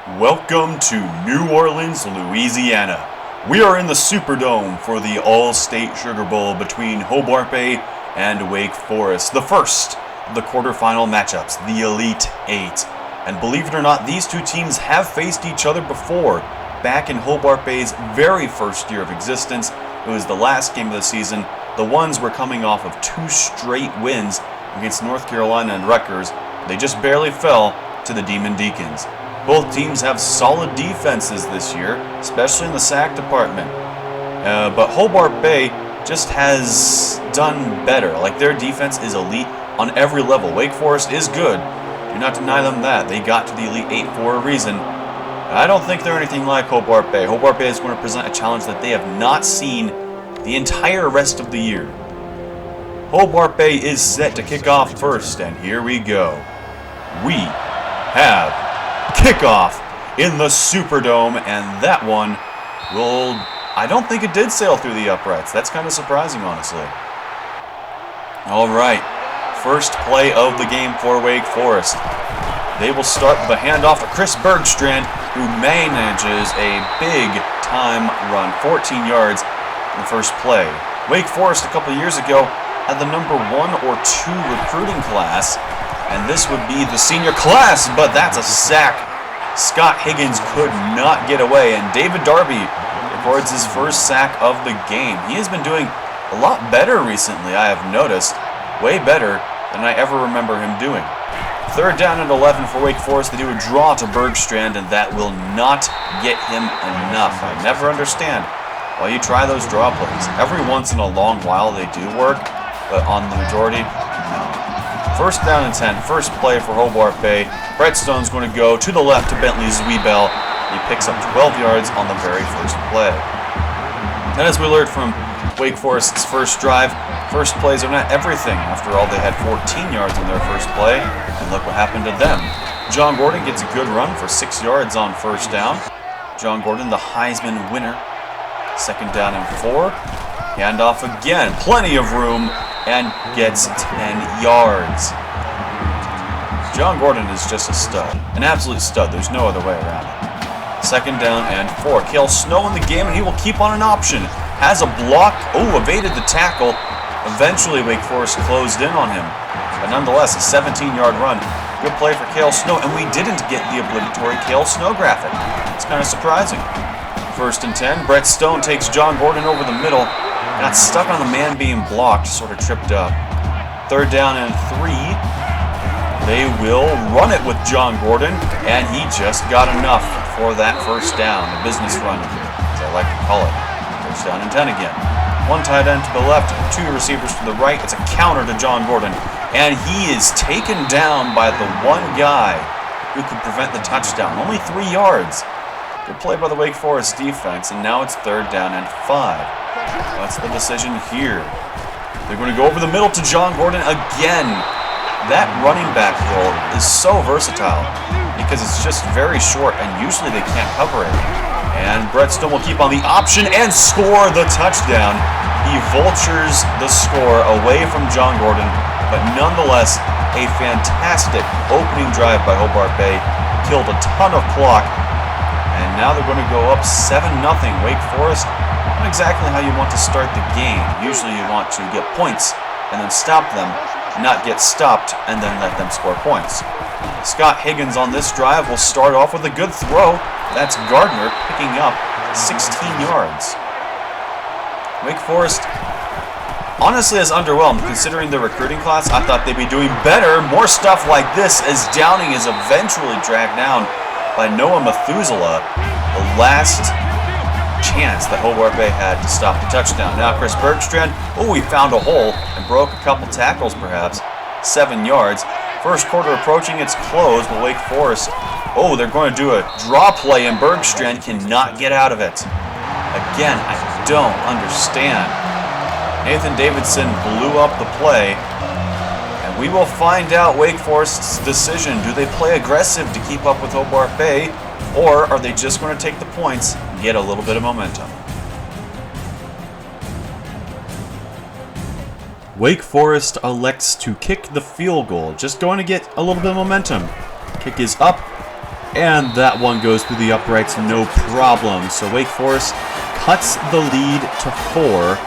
Welcome to New Orleans, Louisiana. We are in the Superdome for the All-State Sugar Bowl between Hobart Bay and Wake Forest, the first of the quarterfinal matchups, the Elite Eight. And believe it or not, these two teams have faced each other before. Back in Hobart Bay's very first year of existence, it was the last game of the season. The ones were coming off of 2 straight wins against North Carolina and Rutgers. They just barely fell to the Demon Deacons. Both teams have solid defenses this year, especially in the sack department. But Hobart Bay just has done better. Like, their defense is elite on every level. Wake Forest is good. Do not deny them that. They got to the Elite Eight for a reason. I don't think they're anything like Hobart Bay. Hobart Bay is going to present a challenge that they have not seen the entire rest of the year. Hobart Bay is set to kick off first, and here we go. We have kickoff in the Superdome, and that one will... I don't think it did sail through the uprights. That's kind of surprising, honestly. All right, first play of the game for Wake Forest. They will start with a handoff to Chris Bergstrand, who manages a big-time run, 14 yards in the first play. Wake Forest a couple years ago had the number 1 or 2 recruiting class, and this would be the senior class, but that's a sack. Scott Higgins could not get away, and David Darby records his first sack of the game. He has been doing a lot better recently, I have noticed. Way better than I ever remember him doing. Third down and 11 for Wake Forest. They do a draw to Bergstrand, and that will not get him enough. I never understand why you try those draw plays. Every once in a long while they do work, but on the majority, no. First down and 10, first play for Hobart Bay. Brett Stone's going to go to the left to Bentley Zwiebel. He picks up 12 yards on the very first play. And as we learned from Wake Forest's first drive, first plays are not everything. After all, they had 14 yards on their first play, and look what happened to them. John Gordon gets a good run for 6 yards on first down. John Gordon, the Heisman winner. Second down and 4. Handoff again, plenty of room, and gets 10 yards. John Gordon is just a stud, an absolute stud. There's no other way around it. Second down and 4. Cale Snow in the game, and he will keep on an option. Has a block. Oh, evaded the tackle. Eventually, Wake Forest closed in on him. But nonetheless, a 17-yard run. Good play for Cale Snow, and we didn't get the obligatory Cale Snow graphic. It's kind of surprising. First and 10. Brett Stone takes John Gordon over the middle. Got stuck on the man being blocked, sort of tripped up. Third down and 3. They will run it with John Gordon, and he just got enough for that first down, the business run, as I like to call it. First down and 10 again. 1 tight end to the left, 2 receivers to the right. It's a counter to John Gordon, and he is taken down by the one guy who could prevent the touchdown. Only 3 yards. Good play by the Wake Forest defense, and now it's third down and 5. That's the decision here. They're going to go over the middle to John Gordon again. That running back role is so versatile because it's just very short, and usually they can't cover it. And Brett Stone will keep on the option and score the touchdown. He vultures the score away from John Gordon, but nonetheless, a fantastic opening drive by Hobart Bay. Killed a ton of clock, and now they're going to go up 7-0. Wake Forest, not exactly how you want to start the game. Usually you want to get points and then stop them, not get stopped and then let them score points. Scott Higgins on this drive will start off with a good throw. That's Gardner picking up 16 yards. Wake Forest honestly is underwhelmed considering the recruiting class. I thought they'd be doing better, more stuff like this, as Downing is eventually dragged down by Noah Methuselah, the last chance that Hobart Bay had to stop the touchdown. Now Chris Bergstrand, he found a hole and broke a couple tackles perhaps. 7 yards. First quarter approaching, it's closed, but Wake Forest, they're going to do a draw play, and Bergstrand cannot get out of it. Again, I don't understand. Nathan Davidson blew up the play, and we will find out Wake Forest's decision. Do they play aggressive to keep up with Hobart Bay, or are they just going to take the points and get a little bit of momentum? Wake Forest elects to kick the field goal, just going to get a little bit of momentum. Kick is up, And that one goes through the uprights, no problem. So Wake Forest cuts the lead to 4.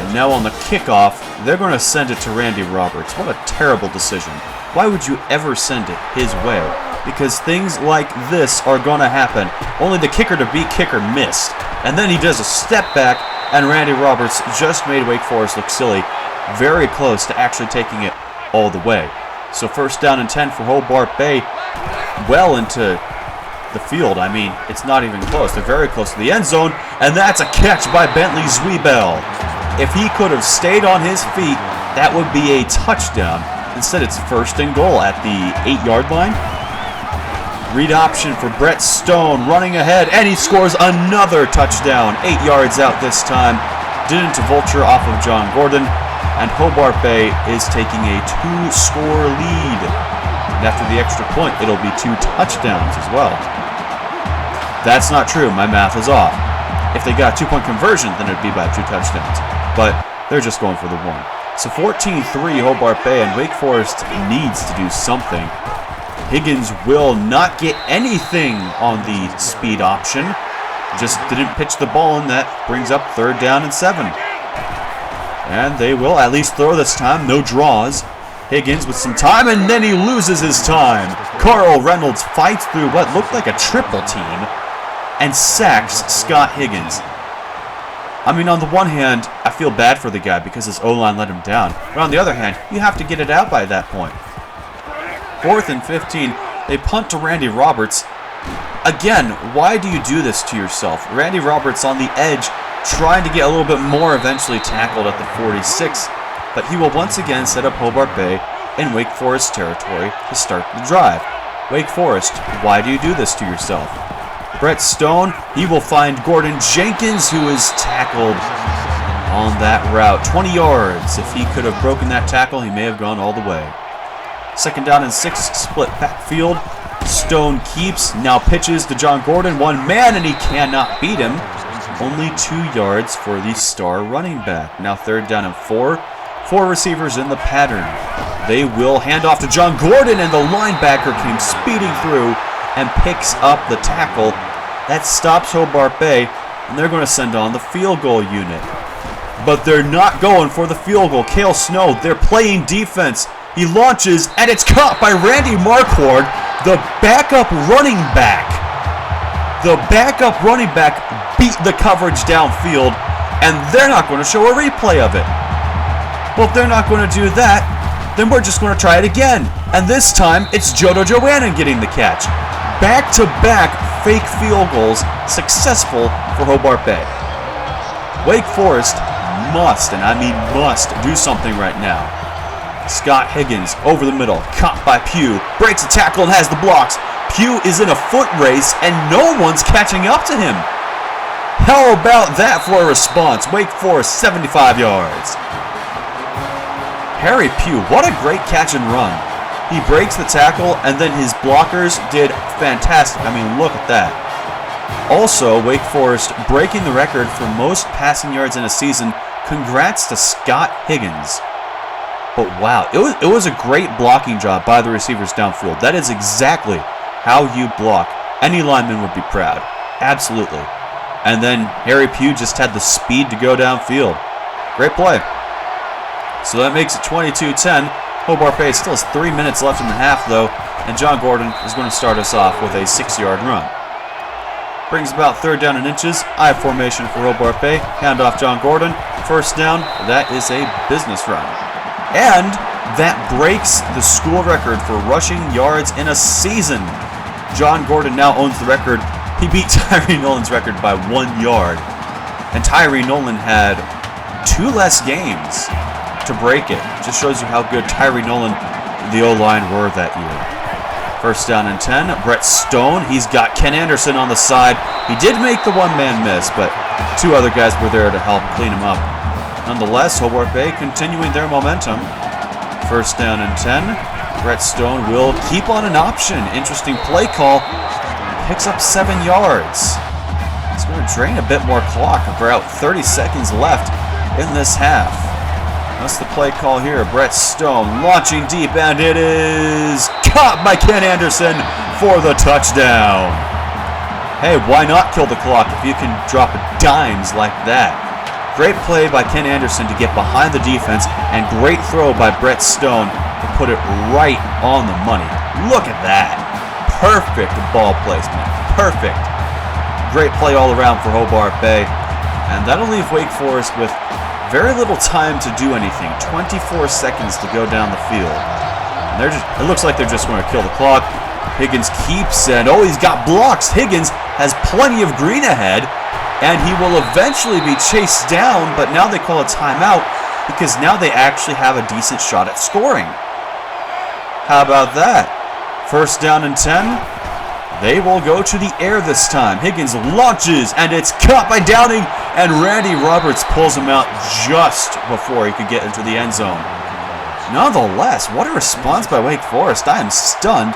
And now on the kickoff, they're going to send it to Randy Roberts. What a terrible decision. Why would you ever send it his way? Because things like this are going to happen. Only the kicker-to-be kicker missed. And then he does a step back, and Randy Roberts just made Wake Forest look silly. Very close to actually taking it all the way. So first down and 10 for Hobart Bay. Well into the field. I mean, it's not even close. They're very close to the end zone, and that's a catch by Bentley Zwiebel. If he could have stayed on his feet, that would be a touchdown. Instead, it's first and goal at the 8-yard line. Read option for Brett Stone, running ahead, and he scores another touchdown. 8 yards out this time. Didn't vulture off of John Gordon, and Hobart Bay is taking a 2-score lead. And after the extra point, it'll be 2 touchdowns as well. That's not true. My math is off. If they got a 2-point conversion, then it'd be by 2 touchdowns. But they're just going for the 1. So 14-3 Hobart Bay, and Wake Forest needs to do something. Higgins will not get anything on the speed option. Just didn't pitch the ball, and that brings up 3rd down and 7. And they will at least throw this time. No draws. Higgins with some time, and then he loses his time. Carl Reynolds fights through what looked like a triple team and sacks Scott Higgins. I mean, on the one hand, I feel bad for the guy because his O-line let him down. But on the other hand, you have to get it out by that point. 4th and 15, they punt to Randy Roberts. Again, why do you do this to yourself? Randy Roberts on the edge, trying to get a little bit more, eventually tackled at the 46. But he will once again set up Hobart Bay in Wake Forest territory to start the drive. Wake Forest, why do you do this to yourself? Brett Stone, he will find Gordon Jenkins, who is tackled on that route. 20 yards. If he could have broken that tackle, he may have gone all the way. 2nd down and 6, split backfield. Stone keeps, now pitches to John Gordon. 1 man, and he cannot beat him. Only 2 yards for the star running back. Now 3rd down and 4. 4 receivers in the pattern. They will hand off to John Gordon, and the linebacker came speeding through and picks up the tackle. That stops Hobart Bay, and they're going to send on the field goal unit. But they're not going for the field goal. Cale Snow, they're playing defense. He launches, and it's caught by Randy Marquardt, the backup running back. The backup running back beat the coverage downfield, and they're not going to show a replay of it. Well, if they're not going to do that, then we're just going to try it again. And this time, it's Jodo Joannan getting the catch. Back-to-back fake field goals, successful for Hobart Bay. Wake Forest must, and I mean must, do something right now. Scott Higgins over the middle, caught by Pugh, breaks a tackle and has the blocks. Pugh is in a foot race, and no one's catching up to him. How about that for a response? Wake Forest, 75 yards. Harry Pugh, what a great catch and run. He breaks the tackle, and then his blockers did fantastic. I mean, look at that. Also, Wake Forest breaking the record for most passing yards in a season. Congrats to Scott Higgins. But wow, it was a great blocking job by the receivers downfield. That is exactly how you block. Any lineman would be proud. Absolutely. And then Harry Pugh just had the speed to go downfield. Great play. So that makes it 22-10. Hobart Bay still has 3 minutes left in the half, though, and John Gordon is going to start us off with a 6-yard run. Brings about 3rd down and inches. I formation for Hobart Bay. Hand off John Gordon. 1st down. That is a business run. And that breaks the school record for rushing yards in a season. John Gordon now owns the record. He beat Tyree Nolan's record by 1 yard. And Tyree Nolan had 2 less games to break it. Just shows you how good Tyree Nolan and the O-line were that year. 1st down and 10. Brett Stone. He's got Ken Anderson on the side. He did make the 1-man miss, but 2 other guys were there to help clean him up. Nonetheless, Hobart Bay continuing their momentum. 1st down and 10. Brett Stone will keep on an option. Interesting play call. Picks up 7 yards. It's going to drain a bit more clock. About 30 seconds left in this half. That's the play call here. Brett Stone launching deep, and it is caught by Ken Anderson for the touchdown. Hey, why not kill the clock if you can drop dimes like that? Great play by Ken Anderson to get behind the defense, and great throw by Brett Stone to put it right on the money. Look at that. Perfect ball placement. Perfect. Great play all around for Hobart Bay. And that'll leave Wake Forest with very little time to do anything. 24 seconds to go down the field. And it looks like they're just going to kill the clock. Higgins keeps, and oh, he's got blocks. Higgins has plenty of green ahead, and he will eventually be chased down, but now they call a timeout because now they actually have a decent shot at scoring. How about that? First down and 10. They will go to the air this time. Higgins launches, and it's caught by Downing, and Randy Roberts pulls him out just before he could get into the end zone. Nonetheless, what a response by Wake Forest. I am stunned.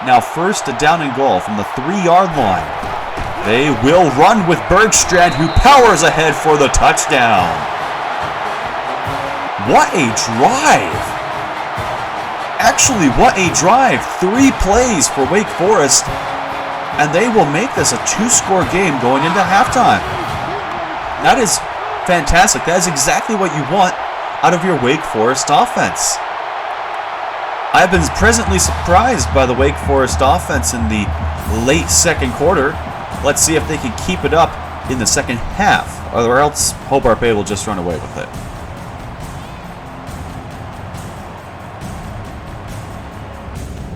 Now first down and goal from the 3-yard line. They will run with Bergstrand, who powers ahead for the touchdown. What a drive! Actually, what a drive. 3 plays for Wake Forest, and they will make this a 2-score game going into halftime. That is fantastic. That is exactly what you want out of your Wake Forest offense. I've been pleasantly surprised by the Wake Forest offense in the late second quarter. Let's see if they can keep it up in the second half, or else Hobart Bay will just run away with it.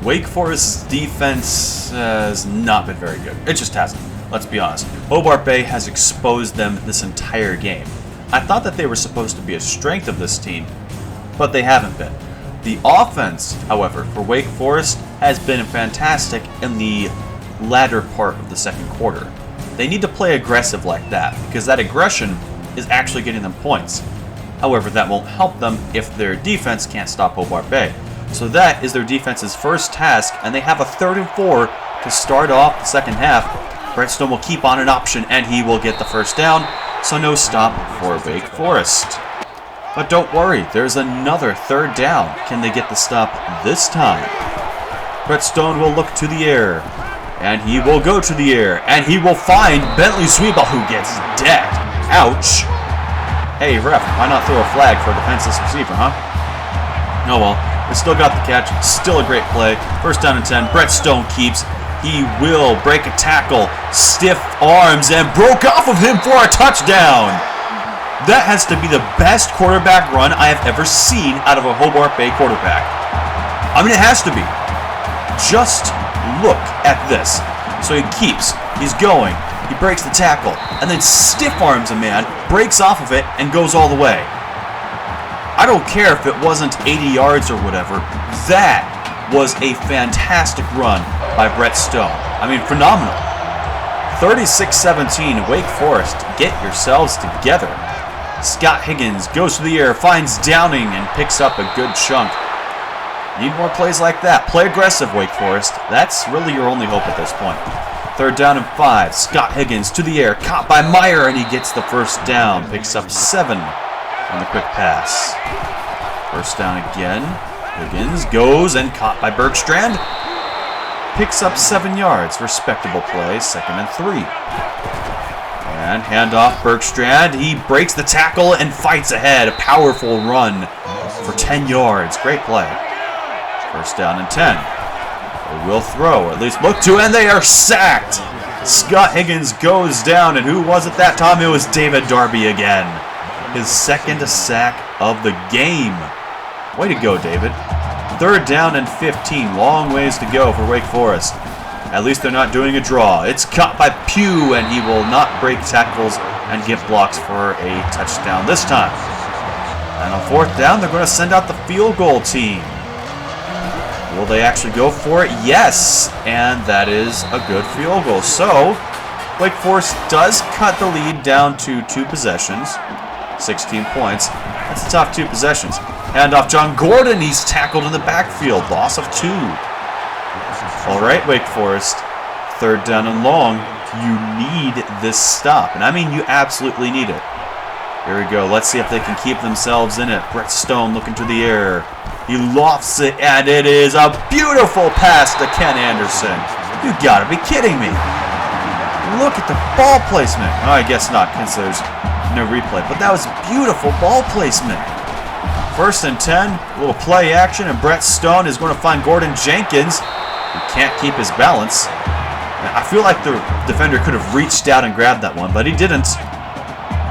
Wake Forest's defense has not been very good. It just hasn't. Let's be honest. Hobart Bay has exposed them this entire game. I thought that they were supposed to be a strength of this team, but they haven't been. The offense, however, for Wake Forest has been fantastic in the latter part of the second quarter. They need to play aggressive like that, because that aggression is actually getting them points. However, that won't help them if their defense can't stop Hobart Bay. So that is their defense's first task, and they have a 3rd and 4 to start off the second half. Brett Stone will keep on an option, and he will get the first down, so no stop for Wake Forest. But don't worry, there's another 3rd down. Can they get the stop this time? Brett Stone will look to the air, and he will go to the air, and he will find Bentley Sweetball, who gets decked. Ouch. Hey, ref, why not throw a flag for a defenseless receiver, huh? Oh well, they still got the catch. Still a great play. First down and 10. Brett Stone keeps. He will break a tackle. Stiff arms, and broke off of him for a touchdown. That has to be the best quarterback run I have ever seen out of a Hobart Bay quarterback. I mean, it has to be. Just look at this. So he keeps. He's going. He breaks the tackle. And then stiff arms a man, breaks off of it, and goes all the way. I don't care if it wasn't 80 yards or whatever. That was a fantastic run by Brett Stone. I mean, phenomenal. 36-17, Wake Forest. Get yourselves together. Scott Higgins goes to the air, finds Downing, and picks up a good chunk. Need more plays like that. Play aggressive, Wake Forest. That's really your only hope at this point. 3rd down and 5. Scott Higgins to the air, caught by Meyer, and he gets the first down. Picks up 7 on the quick pass. First down again. Higgins goes and caught by Bergstrand. Picks up 7 yards. Respectable play. 2nd and 3. And handoff Bergstrand. He breaks the tackle and fights ahead. A powerful run for 10 yards. Great play. First down and 10. They will throw, at least look to, and they are sacked. Scott Higgins goes down, and who was it that time? It was David Darby again. His 2nd sack of the game. Way to go, David. 3rd down and 15. Long ways to go for Wake Forest. At least they're not doing a draw. It's caught by Pugh, and he will not break tackles and get blocks for a touchdown this time. And on 4th down, they're going to send out the field goal team. Will they actually go for it? Yes, and that is a good field goal. So, Wake Forest does cut the lead down to 2 possessions. 16 points. That's a tough 2 possessions. Handoff John Gordon. He's tackled in the backfield. Loss of 2. All right, Wake Forest. 3rd down and long. You need this stop. And I mean, you absolutely need it. Here we go. Let's see if they can keep themselves in it. Brett Stone looking to the air. He lofts it, and it is a beautiful pass to Ken Anderson. You gotta be kidding me. Look at the ball placement. Oh, I guess not, since there's no replay. But that was beautiful ball placement. 1st and 10, a little play action, and Brett Stone is going to find Gordon Jenkins, who can't keep his balance. I feel like the defender could have reached out and grabbed that one, but he didn't.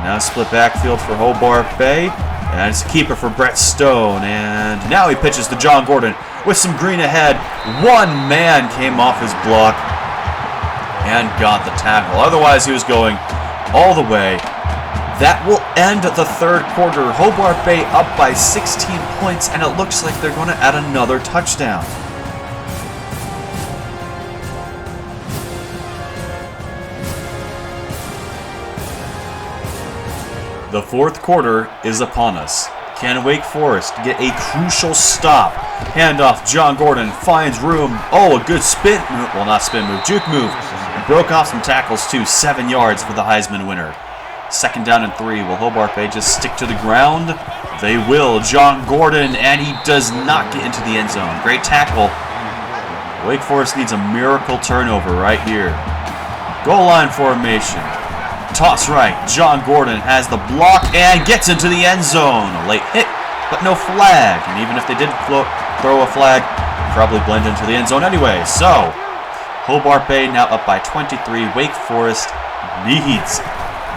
Now split backfield for Hobart Bay, and it's a keeper for Brett Stone, and now he pitches to John Gordon with some green ahead. One man came off his block and got the tackle. Otherwise, he was going all the way. That will end the 3rd quarter. Hobart Bay up by 16 points, and it looks like they're going to add another touchdown. The 4th quarter is upon us. Can Wake Forest get a crucial stop? Handoff, John Gordon finds room. Oh, a good spin move. Well, not spin move, juke move. And broke off some tackles too. 7 yards for the Heisman winner. 2nd down and 3. Will Hobart Bay just stick to the ground? They will. John Gordon, and he does not get into the end zone. Great tackle. Wake Forest needs a miracle turnover right here. Goal line formation. Toss right. John Gordon has the block and gets into the end zone. A late hit, but no flag. And even if they did throw a flag, probably blend into the end zone anyway. So, Hobart Bay now up by 23. Wake Forest needs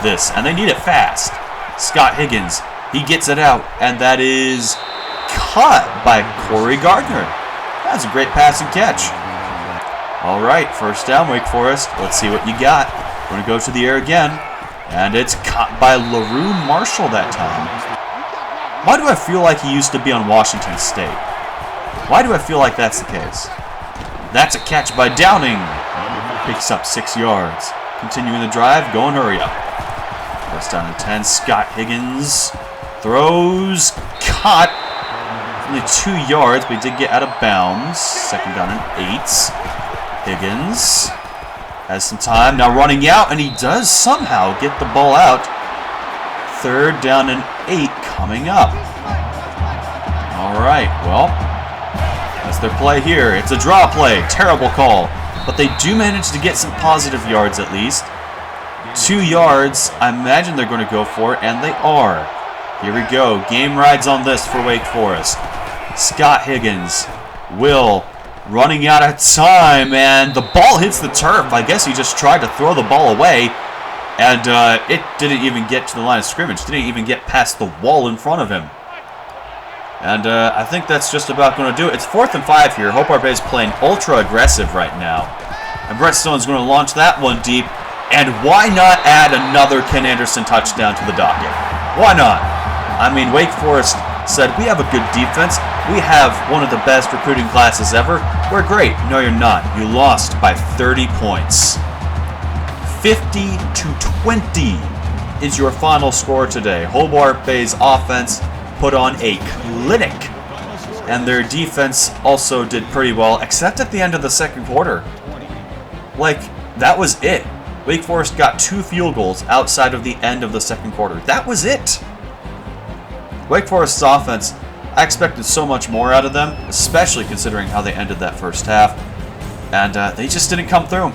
this, and they need it fast. Scott Higgins, he gets it out, and that is caught by Corey Gardner. That's a great pass and catch. All right, 1st down, Wake Forest. Let's see what you got. We're going to go to the air again, and it's caught by LaRue Marshall that time. Why do I feel like he used to be on Washington State? Why do I feel like that's the case? That's a catch by Downing. Picks up 6 yards. Continuing the drive, go and hurry up. 1st down and 10, Scott Higgins throws, caught. Only 2 yards, but he did get out of bounds. 2nd down and 8. Higgins has some time, now running out, and he does somehow get the ball out. 3rd down and 8 coming up. All right, well, that's their play here. It's a draw play, terrible call, but they do manage to get some positive yards at least. 2 yards, I imagine they're going to go for it, and they are. Here we go, game rides on this for Wake Forest. Scott Higgins will running out of time, and the ball hits the turf. I guess he just tried to throw the ball away, and it didn't even get to the line of scrimmage. Didn't even get past the wall in front of him. And I think that's just about going to do it. It's 4th and 5 here. Hobart Bay is playing ultra aggressive right now. And Brett Stone's going to launch that one deep. And why not add another Ken Anderson touchdown to the docket? Why not? I mean, Wake Forest said, we have a good defense. We have one of the best recruiting classes ever. We're great. No, you're not. You lost by 30 points. 50-20 is your final score today. Hobart Bay's offense put on a clinic, and their defense also did pretty well, except at the end of the 2nd quarter. Like, that was it. Wake Forest got 2 field goals outside of the end of the 2nd quarter. That was it. Wake Forest's offense, I expected so much more out of them, especially considering how they ended that 1st half. And they just didn't come through.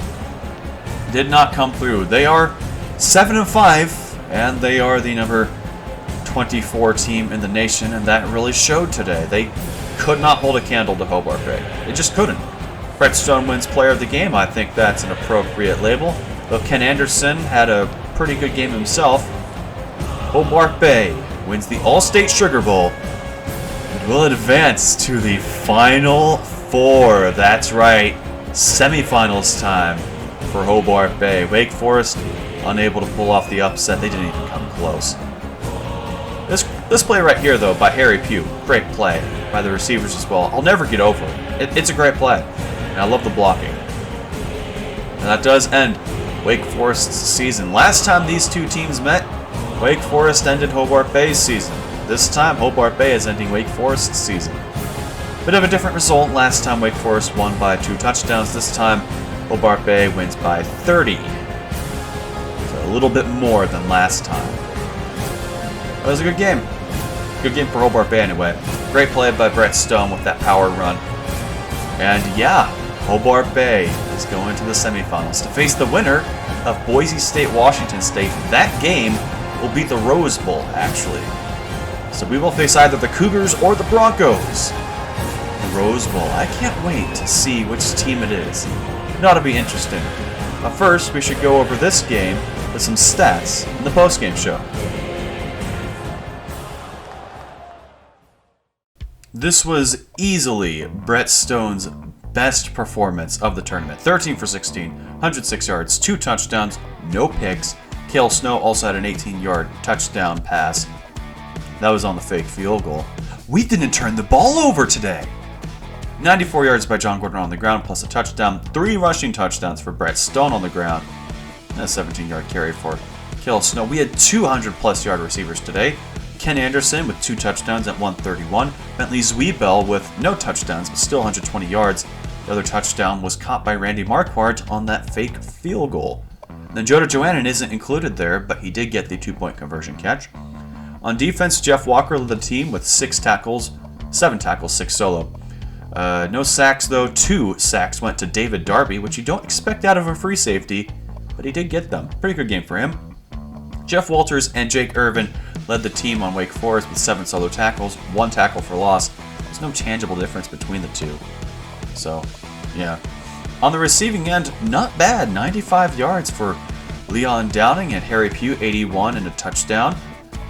Did not come through. They are 7-5, and they are the number 24 team in the nation, and that really showed today. They could not hold a candle to Hobart Bay. They just couldn't. Brett Stone wins player of the game. I think that's an appropriate label. Though Ken Anderson had a pretty good game himself. Hobart Bay wins the All-State Sugar Bowl and will advance to the Final Four. That's right, semifinals time for Hobart Bay. Wake Forest unable to pull off the upset. They didn't even come close. This play right here, though, by Harry Pugh, great play by the receivers as well. I'll never get over it. It's a great play, and I love the blocking. And that does end Wake Forest's season. Last time these two teams met, Wake Forest ended Hobart Bay's season. This time, Hobart Bay is ending Wake Forest's season. Bit of a different result. Last time, Wake Forest won by 2 touchdowns. This time, Hobart Bay wins by 30. So a little bit more than last time. It was a good game. Good game for Hobart Bay anyway. Great play by Brett Stone with that power run. And yeah, Hobart Bay is going to the semifinals to face the winner of Boise State, Washington State. That game will be the Rose Bowl, actually. So we will face either the Cougars or the Broncos. The Rose Bowl. I can't wait to see which team it is. It ought to be interesting. But first, we should go over this game with some stats in the postgame show. This was easily Brett Stone's best performance of the tournament. 13 for 16, 106 yards, 2 touchdowns, no picks. Cale Snow also had an 18-yard touchdown pass. That was on the fake field goal. We didn't turn the ball over today. 94 yards by John Gordon on the ground, plus a touchdown. 3 rushing touchdowns for Brett Stone on the ground. And a 17-yard carry for Cale Snow. We had 200-plus yard receivers today. Ken Anderson with 2 touchdowns at 131. Bentley Zwiebel with no touchdowns, but still 120 yards. The other touchdown was caught by Randy Marquardt on that fake field goal. Then Joda Joannan isn't included there, but he did get the 2-point conversion catch. On defense, Jeff Walker led the team with 7 tackles, 6 solo. No sacks though. 2 sacks went to David Darby, which you don't expect out of a free safety, but he did get them. Pretty good game for him. Jeff Walters and Jake Irvin led the team on Wake Forest with 7 solo tackles, 1 tackle for loss. There's no tangible difference between the two. So, yeah. On the receiving end, not bad. 95 yards for Leon Downing and Harry Pugh, 81 and a touchdown.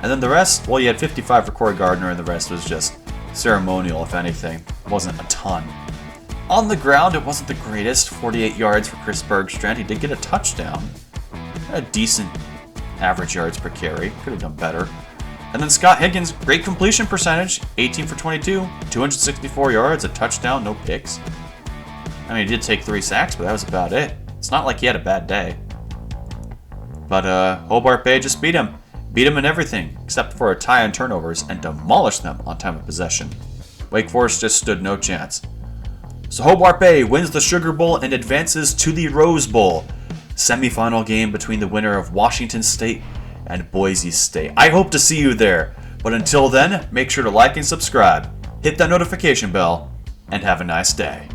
And then the rest, well, you had 55 for Corey Gardner, and the rest was just ceremonial, if anything. It wasn't a ton. On the ground, it wasn't the greatest. 48 yards for Chris Bergstrand. He did get a touchdown. A decent average yards per carry. Could have done better. And then Scott Higgins, great completion percentage. 18 for 22. 264 yards, a touchdown, no picks. I mean, he did take 3 sacks, but that was about it. It's not like he had a bad day. But Hobart Bay just beat him. Beat him in everything, except for a tie on turnovers, and demolished them on time of possession. Wake Forest just stood no chance. So Hobart Bay wins the Sugar Bowl and advances to the Rose Bowl. Semifinal game between the winner of Washington State and Boise State. I hope to see you there. But until then, make sure to like and subscribe, hit that notification bell, and have a nice day.